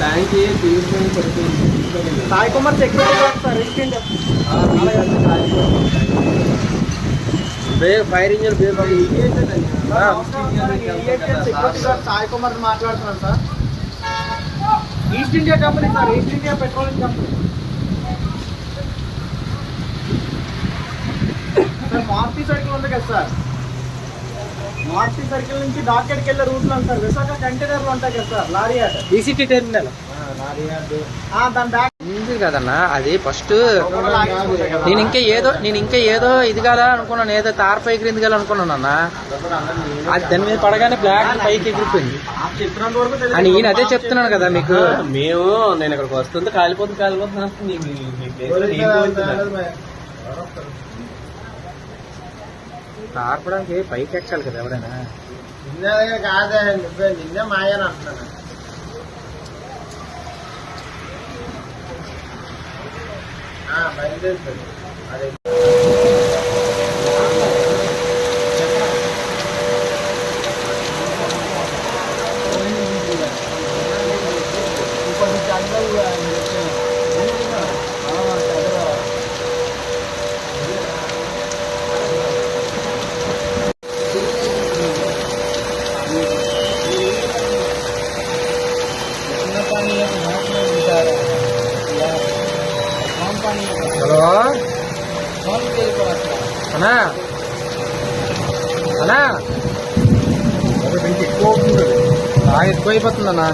Tank తీసుకొని పడుతుంది. Sai Kumar security sir ఏంటంటే ఫైర్ ఇంజన్ సాయి కుమార్ మాట్లాడుతున్నాను sir. East India company sir, East India petroleum company sir. Maruti circle ఉంది కదా సార్, మారుతి సర్కిల్ నుంచి డాకెట్కి వెళ్ళే రూట్లో సార్ విశాఖ కంటైనర్లు ఉంటాయి కదా sir, lorry yard, ECT terminal. దాని బ్యాక్ కదన్నా అది ఫస్ట్. నేను ఇంకా ఏదో ఇది కదా అనుకున్నాను, ఏదో తార పైకి ఎదిగాలి అనుకున్నాను అన్న. అది దాని మీద పడగానే బ్లాక్ పైకి ఎగిరిపోయింది అని ఈయన అదే చెప్తున్నాను కదా మీకు. నేను ఇక్కడికి వస్తుంది కాలిపోతుంది తార్పడానికి పైకి ఎక్కాలి కదా ఎవరైనా. కాదే నిన్నే మాయని అంటున్నాను. బయలుదేరుతుంది అదే హలో అన్నా అన్నా ఎక్కువ అవుతుంది, బాగా ఎక్కువ అయిపోతుంది అన్నా.